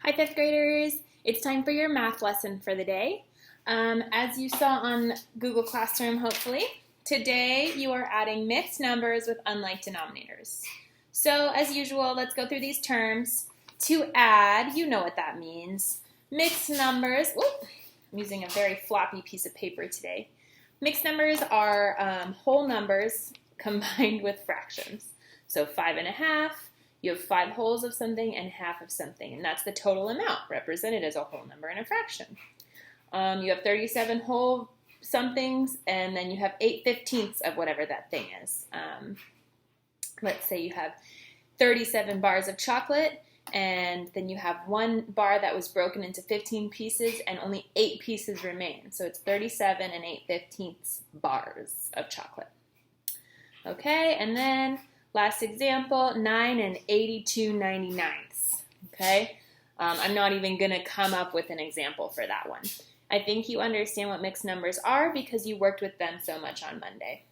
Hi, fifth graders. It's time for your math lesson for the day. As you saw on Google Classroom, hopefully, today you are adding mixed numbers with unlike denominators. So, as usual, let's go through these terms. To add, you know what that means. Mixed numbers, I'm using a very floppy piece of paper today. Mixed numbers are whole numbers combined with fractions. So 5.5. You have 5 wholes of something and half of something, and that's the total amount represented as a whole number and a fraction. You have 37 whole somethings, and then you have 8/15 of whatever that thing is. Let's say you have 37 bars of chocolate, and then you have one bar that was broken into 15 pieces, and only 8 pieces remain. So it's 37 and 8/15 bars of chocolate. Okay, and then last example, 9 and 82/99. Okay, I'm not even going to come up with an example for that one. I think you understand what mixed numbers are because you worked with them so much on Monday.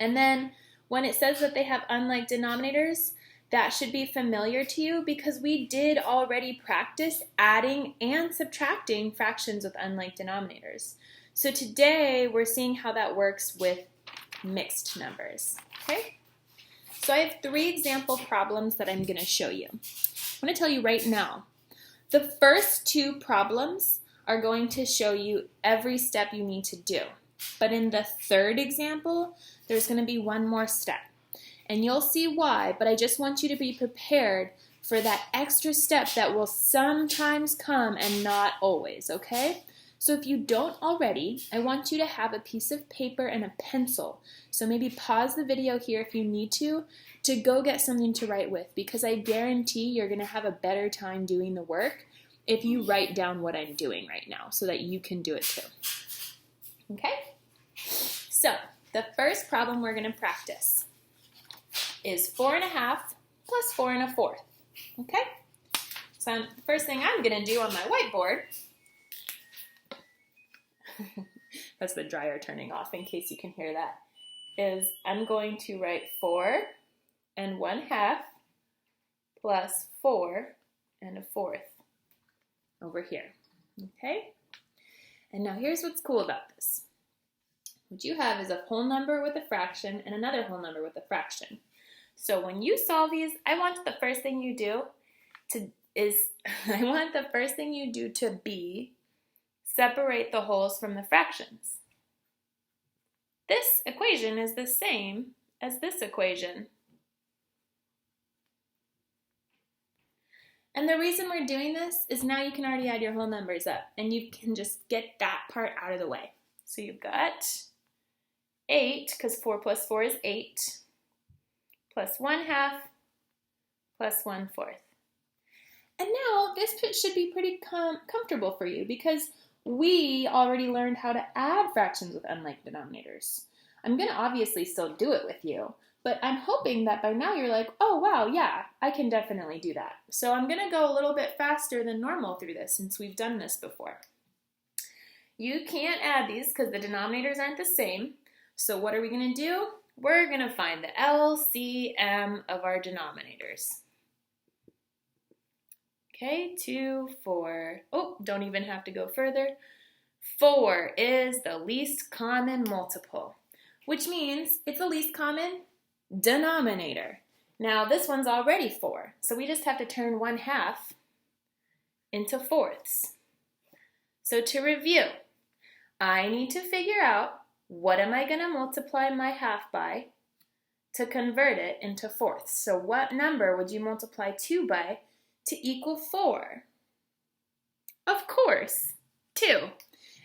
And then when it says that they have unlike denominators, that should be familiar to you because we did already practice adding and subtracting fractions with unlike denominators. So today we're seeing how that works with mixed numbers. Okay? So I have 3 example problems that I'm going to show you. I'm going to tell you right now. The first 2 problems are going to show you every step you need to do. But in the third example, there's going to be one more step. And you'll see why, but I just want you to be prepared for that extra step that will sometimes come and not always, okay? So if you don't already, I want you to have a piece of paper and a pencil. So maybe pause the video here if you need to go get something to write with, because I guarantee you're going to have a better time doing the work if you write down what I'm doing right now so that you can do it too. Okay? So the first problem we're going to practice is 4.5 plus 4 1/4. Okay? So the first thing I'm going to do on my whiteboard, that's the dryer turning off in case you can hear that, is I'm going to write 4 1/2 plus 4 1/4 over here. Okay? And now here's what's cool about this. What you have is a whole number with a fraction and another whole number with a fraction. So when you solve these, I want the first thing you do to be separate the wholes from the fractions. This equation is the same as this equation. And the reason we're doing this is now you can already add your whole numbers up and you can just get that part out of the way. So you've got 8, because 4 plus 4 is 8, plus 1/2 plus 1/4. And now this should be pretty comfortable for you because we already learned how to add fractions with unlike denominators. I'm going to obviously still do it with you, but I'm hoping that by now you're like, oh wow, yeah, I can definitely do that. So I'm going to go a little bit faster than normal through this since we've done this before. You can't add these because the denominators aren't the same. So what are we going to do? We're going to find the LCM of our denominators. Okay, 2, 4. Oh, don't even have to go further. 4 is the least common multiple, which means it's the least common denominator. Now this one's already 4, so we just have to turn 1/2 into fourths. So to review, I need to figure out what am I going to multiply my half by to convert it into fourths. So what number would you multiply 2 by to equal 4? Of course, 2.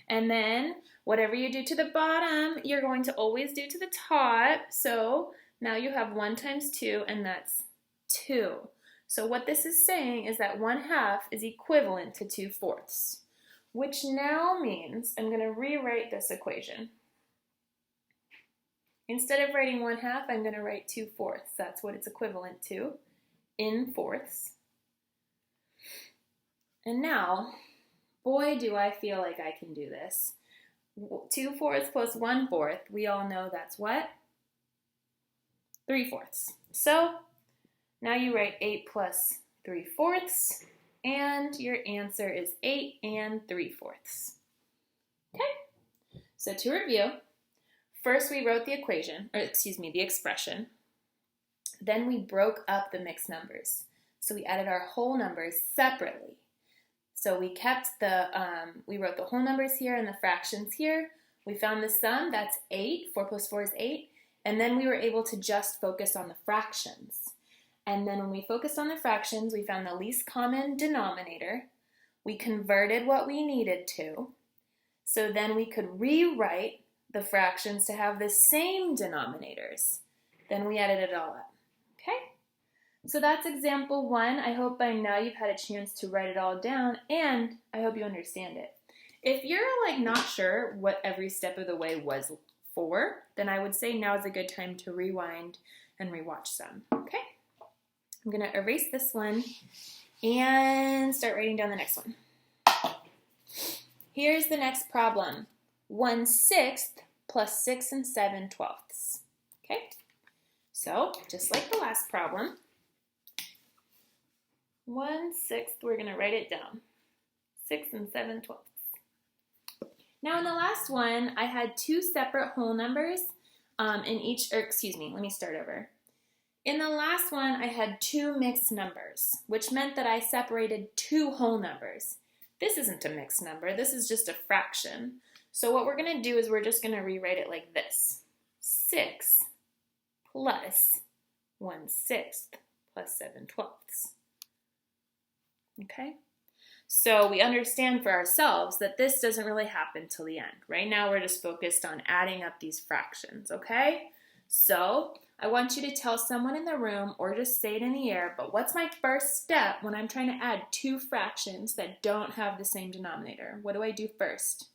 And then whatever you do to the bottom, you're going to always do to the top. So now you have 1 times 2, and that's 2. So what this is saying is that 1/2 is equivalent to 2/4, which now means I'm going to rewrite this equation. Instead of writing 1/2, I'm going to write 2/4. That's what it's equivalent to in fourths. And now, boy, do I feel like I can do this. 2/4 plus 1/4, we all know that's what? 3/4. So now you write 8 plus 3/4 And your answer is 8 3/4. Okay, so to review, first we wrote the the expression. Then we broke up the mixed numbers. So we added our whole numbers separately. So we kept we wrote the whole numbers here and the fractions here. We found the sum, that's 8, 4 plus 4 is 8. And then we were able to just focus on the fractions. And then when we focused on the fractions, we found the least common denominator. We converted what we needed to. So then we could rewrite the fractions to have the same denominators. Then we added it all up. Okay? So that's example 1. I hope by now you've had a chance to write it all down, and I hope you understand it. If you're not sure what every step of the way was for, then I would say now is a good time to rewind and rewatch some. Okay? I'm going to erase this one and start writing down the next one. Here's the next problem. 1/6 plus 6 7/12. Okay? So, just like the last problem, 1/6, we're going to write it down. 6 7/12. Now in the last one, I had 2 separate whole numbers let me start over. In the last one, I had 2 mixed numbers, which meant that I separated 2 whole numbers. This isn't a mixed number, this is just a fraction. So what we're going to do is we're just going to rewrite it like this. 6 plus 1/6 plus 7/12. Okay? So we understand for ourselves that this doesn't really happen till the end. Right now we're just focused on adding up these fractions, okay? So I want you to tell someone in the room or just say it in the air, but what's my first step when I'm trying to add 2 fractions that don't have the same denominator? What do I do first?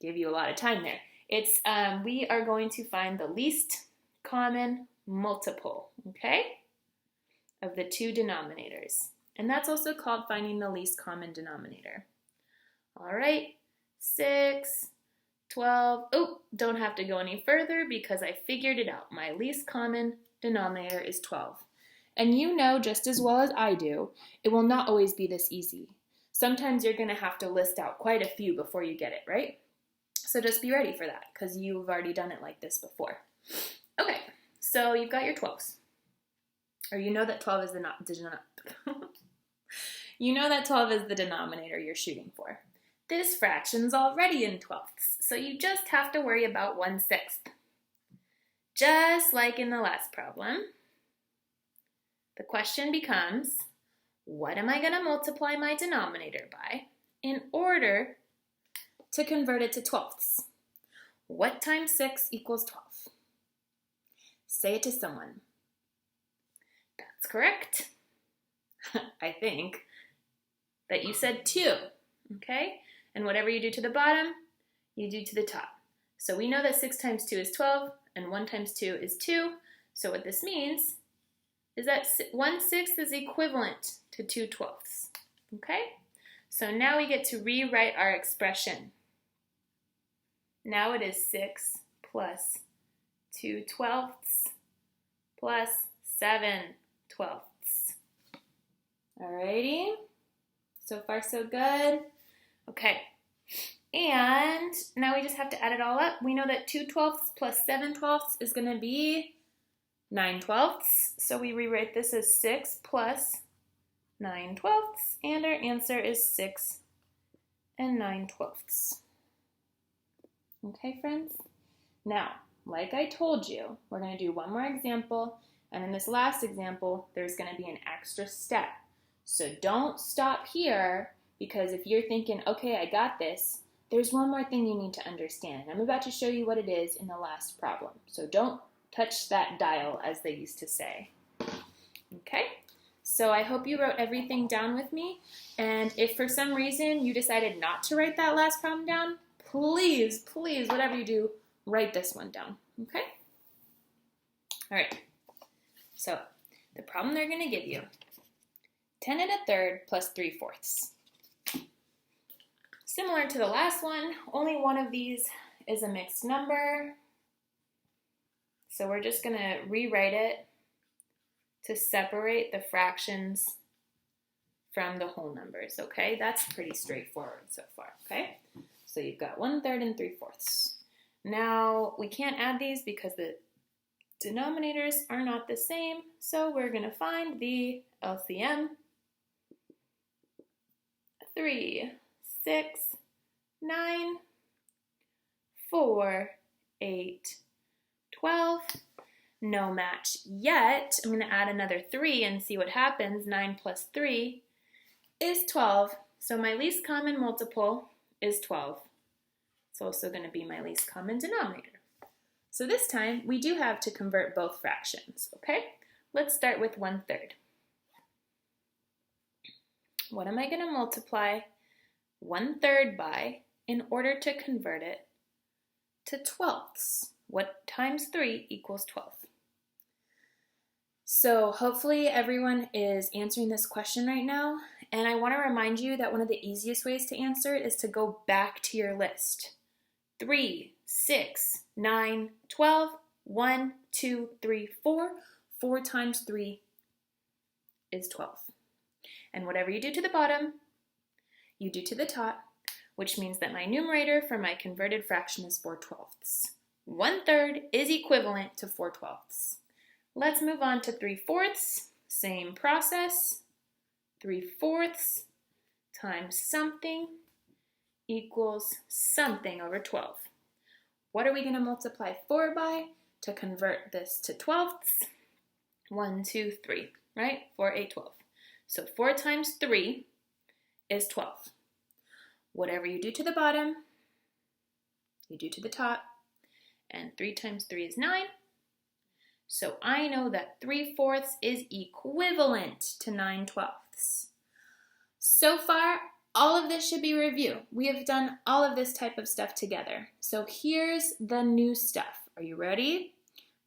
Give you a lot of time there. It's we are going to find the least common multiple, okay, of the 2 denominators. And that's also called finding the least common denominator. All right, 6, 12. Oh, don't have to go any further because I figured it out. My least common denominator is 12. And you know just as well as I do, it will not always be this easy. Sometimes you're going to have to list out quite a few before you get it, right? So just be ready for that because you've already done it like this before. Okay, so you've got your 12s. Or you know that 12 is you know that 12 is the denominator you're shooting for. This fraction's already in 12ths, so you just have to worry about 1/6. Just like in the last problem, the question becomes, what am I going to multiply my denominator by in order to convert it to 12ths? What times 6 equals 12? Say it to someone. That's correct. I think that you said 2, okay? And whatever you do to the bottom, you do to the top. So we know that 6 times 2 is 12, and 1 times 2 is 2. So what this means is that 1/6 is equivalent to 2/12, okay? So now we get to rewrite our expression. Now it is 6 plus 2/12 plus 7/12. Alrighty, so far so good. Okay, and now we just have to add it all up. We know that 2/12 plus 7/12 is going to be 9/12. So we rewrite this as 6 plus 9/12, and our answer is 6 9/12. Okay, friends? Now, like I told you, we're going to do one more example, and in this last example, there's going to be an extra step. So don't stop here, because if you're thinking, okay, I got this, there's one more thing you need to understand. I'm about to show you what it is in the last problem. So don't touch that dial, as they used to say. Okay? So I hope you wrote everything down with me, and if for some reason you decided not to write that last problem down, please, please, whatever you do, write this one down, okay? All right, so the problem they're going to give you, 10 1/3 plus 3/4. Similar to the last one, only one of these is a mixed number. So we're just going to rewrite it to separate the fractions from the whole numbers, okay? That's pretty straightforward so far, okay? So you've got 1/3 and 3/4. Now, we can't add these because the denominators are not the same, so we're going to find the LCM. 3, 6, 9, 4, 8, 12. No match yet. I'm going to add another 3 and see what happens. 9 plus 3 is 12. So my least common multiple is 12. It's also going to be my least common denominator. So this time we do have to convert both fractions, okay? Let's start with 1/3. What am I going to multiply 1/3 by in order to convert it to 12ths? What times 3 equals 12? So hopefully everyone is answering this question right now, and I want to remind you that one of the easiest ways to answer it is to go back to your list. 3, 6, 9, 12, 1, 2, 3, 4. 4 times 3 is 12. And whatever you do to the bottom, you do to the top, which means that my numerator for my converted fraction is 4/12. 1/3 is equivalent to 4/12. Let's move on to 3/4. Same process. 3/4 times something equals something over 12. What are we going to multiply 4 by to convert this to 12ths? 1, 2, 3, right? 4, 8, 12. So 4 times 3 is 12. Whatever you do to the bottom, you do to the top. And 3 times 3 is 9. So I know that 3/4 is equivalent to 9/12. So far, all of this should be review. We have done all of this type of stuff together. So here's the new stuff. Are you ready?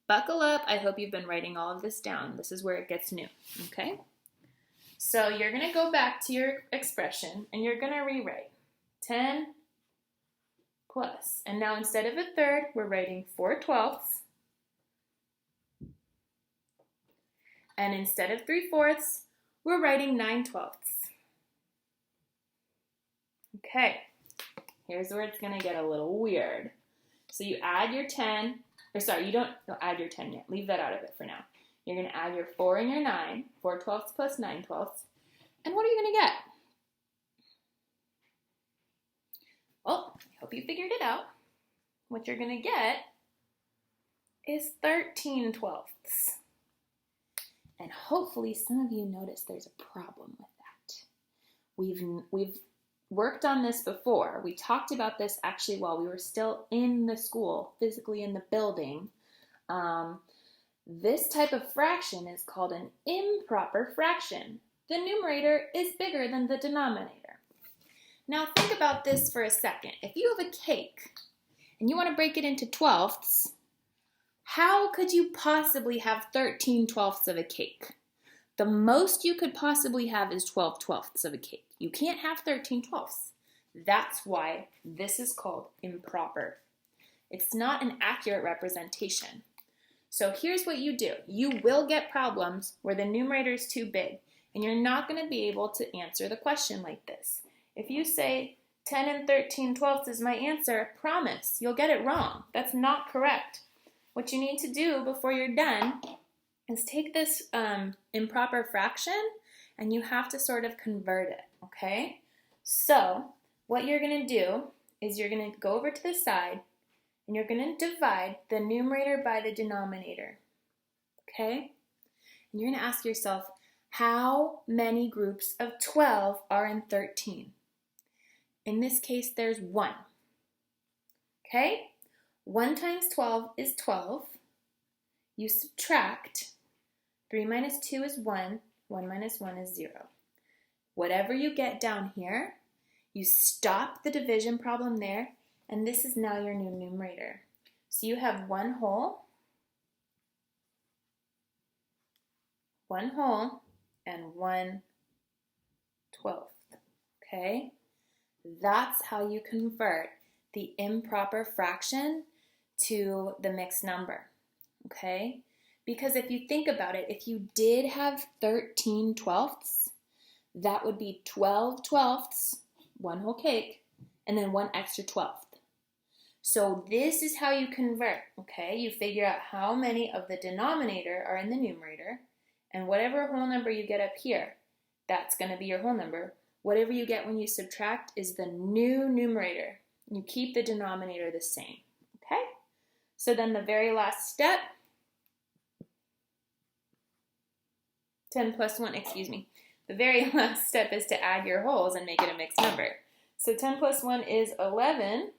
Buckle up. I hope you've been writing all of this down. This is where it gets new, okay? So you're going to go back to your expression and you're going to rewrite 10 plus. And now instead of 1/3, we're writing 4/12. And instead of 3/4, we're writing 9/12. Okay, here's where it's going to get a little weird. So you add your 10, or sorry, you don't add your 10 yet. Leave that out of it for now. You're going to add your 4 and your 9, 4/12 plus 9/12. And what are you going to get? Well, I hope you figured it out. What you're going to get is 13/12. And hopefully some of you notice there's a problem with that. We've worked on this before. We talked about this actually while we were still in the school, physically in the building. This type of fraction is called an improper fraction. The numerator is bigger than the denominator. Now think about this for a second. If you have a cake and you want to break it into 12ths, how could you possibly have 13/12 of a cake? The most you could possibly have is 12/12 of a cake. You can't have 13/12. That's why this is called improper. It's not an accurate representation. So here's what you do. You will get problems where the numerator is too big, and you're not going to be able to answer the question like this. If you say 10 and 13/12 is my answer, promise, you'll get it wrong. That's not correct. What you need to do before you're done is take this improper fraction and you have to sort of convert it, okay? So what you're going to do is you're going to go over to the side and you're going to divide the numerator by the denominator, okay? And you're going to ask yourself, how many groups of 12 are in 13? In this case, there's 1, okay? 1 times 12 is 12. You subtract. 3 minus 2 is 1. 1 minus 1 is 0. Whatever you get down here, you stop the division problem there, and this is now your new numerator. So you have 1 whole, and 1/12. Okay? That's how you convert the improper fraction to the mixed number. Okay? Because if you think about it, if you did have 13 twelfths, that would be 12 twelfths, one whole cake, and then one extra twelfth. So this is how you convert, okay? You figure out how many of the denominator are in the numerator, and whatever whole number you get up here, that's going to be your whole number. Whatever you get when you subtract is the new numerator. You keep the denominator the same, okay? So then the very last step, 10 plus 1, the very last step is to add your wholes and make it a mixed number. So 10 plus 1 is 11,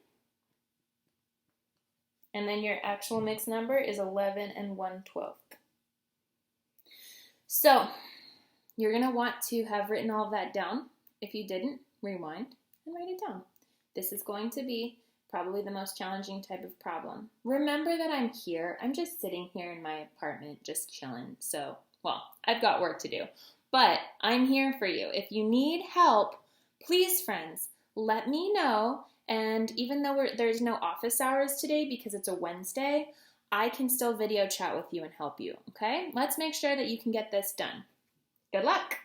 and then your actual mixed number is 11 and 1/12. So you're going to want to have written all of that down. If you didn't, rewind and write it down. This is going to be probably the most challenging type of problem. Remember that I'm here. I'm just sitting here in my apartment, just chilling. So, well, I've got work to do, but I'm here for you. If you need help, please, friends, let me know. And even though there's no office hours today because it's a Wednesday, I can still video chat with you and help you, okay? Let's make sure that you can get this done. Good luck!